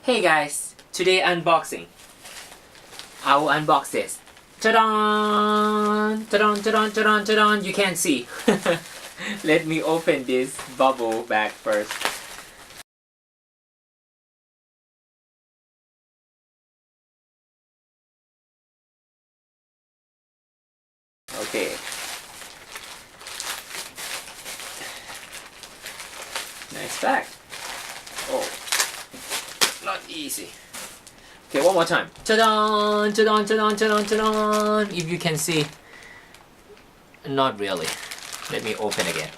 Hey guys, today unboxing. I will unbox this. Ta-da! Ta-da! Ta-da! Ta-da! Ta-da! You can't see. Let me open this bubble bag first. Okay. Nice bag. Oh, not easy. Okay, one more time. Ta-da! Ta-da! Ta-da! Ta-da! Ta-da! If you can see. Not really. Let me open again.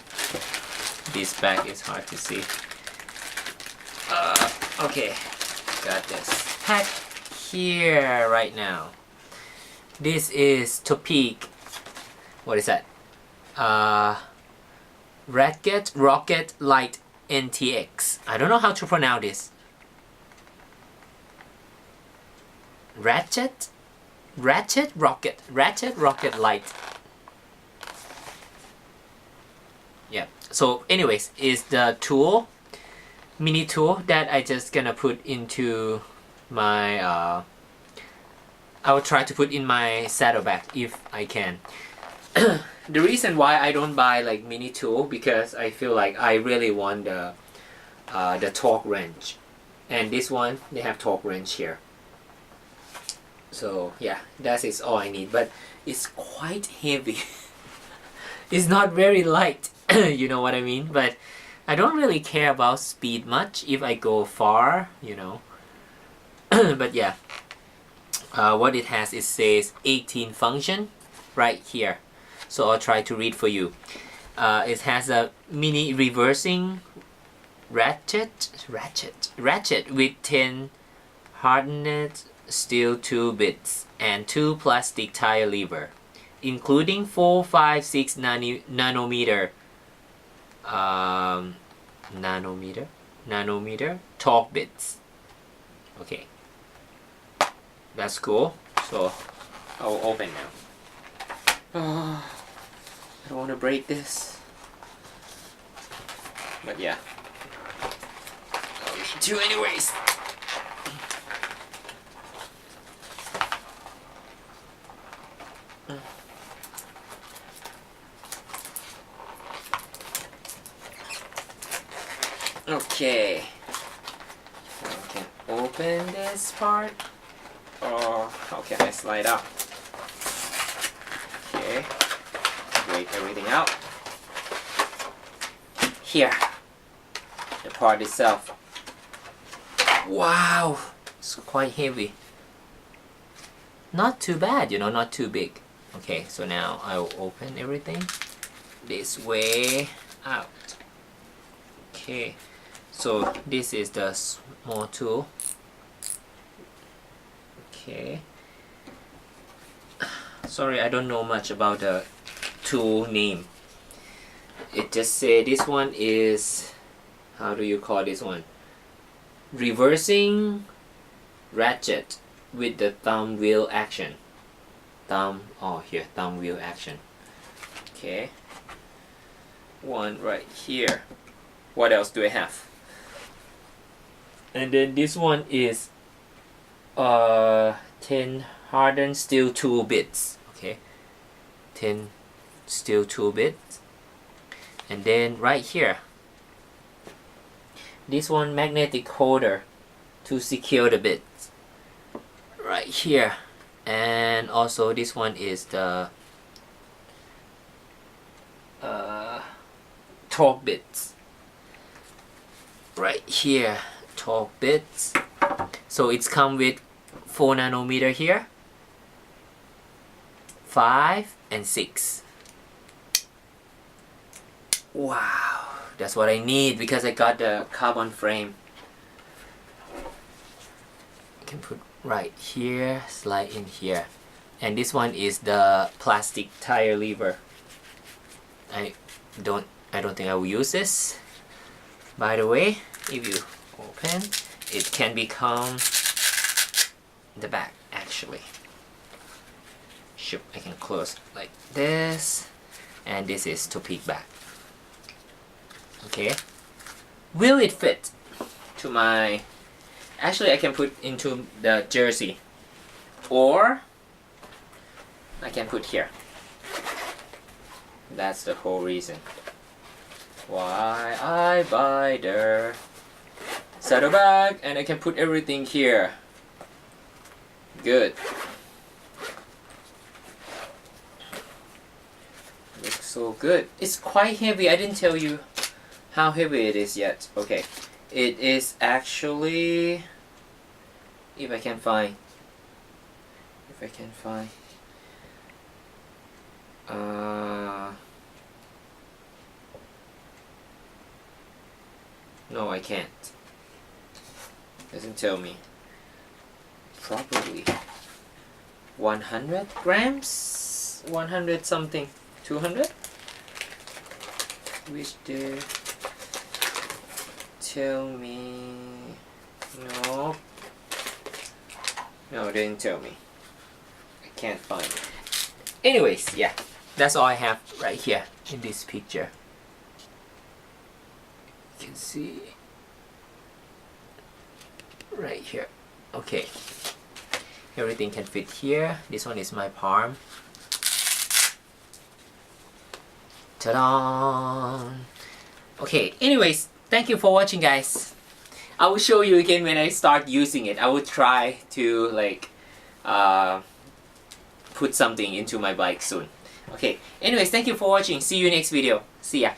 This bag is hard to see. Okay, got this pack here right now. This is Topeak. What is that? Rocket Lite NTX. I don't know how to pronounce this. Ratchet Rocket Lite. Yeah. So anyways, is the tool, mini tool that I just gonna put into my I will try to put in my saddlebag if I can. The reason why I don't buy like mini tool because I feel like I really want the torque wrench, and this one they have torque wrench here. So yeah, that is all I need, but it's quite heavy. It's not very light. You know what I mean? But I don't really care about speed much if I go far, you know. But yeah, what it has, it says 18 function right here. So I'll try to read for you. It has a mini reversing ratchet with 10 hardened steel 2 bits and 2 plastic tire lever, including 4, 5, 6 nanometer torque bits. Okay, that's cool. So I'll open now. I don't want to break this, but yeah, I'll need to anyways. Okay, so I can open this part. Oh, how can I slide out? Okay, break everything out. Here, the part itself. Wow, it's quite heavy. Not too bad, you know, not too big. Okay, so now I will open everything this way out. Okay. So this is the small tool. Okay. Sorry, I don't know much about the tool name. It just say this one is, how do you call this one? Reversing ratchet with the thumb wheel action. Thumb wheel action. Okay. One right here. What else do I have? And then this one is 10 hardened steel 2 bits. Okay, 10 steel 2 bits. And then right here, this one magnetic holder to secure the bits right here. And also this one is the torque bits right here. Torque bits. So it's come with 4 nanometer here, 5 and 6. Wow, that's what I need because I got the carbon frame. I can put right here, slide in here. And this one is the plastic tire lever. I don't think I will use this. By the way, if you open, it can become the back actually. Shoot, I can close like this, and this is Topeak back. Okay, will it fit to my Actually, I can put into the jersey, or I can put here. That's the whole reason why I buy the saddlebag, and I can put everything here. Good. Looks so good. It's quite heavy. I didn't tell you how heavy it is yet. Okay. It is actually, if I can find, no, I can't. Doesn't tell me. Probably 100 grams, 100 something, 200. Which they tell me. No, they didn't tell me. I can't find it. Anyways, yeah, that's all I have right here in this picture. You can see right here. Okay, everything can fit here. This one is my palm. Ta-da! Okay, anyways, thank you for watching, guys. I will show you again when I start using it. I will try to like put something into my bike soon. Okay, anyways, thank you for watching. See you next video. See ya.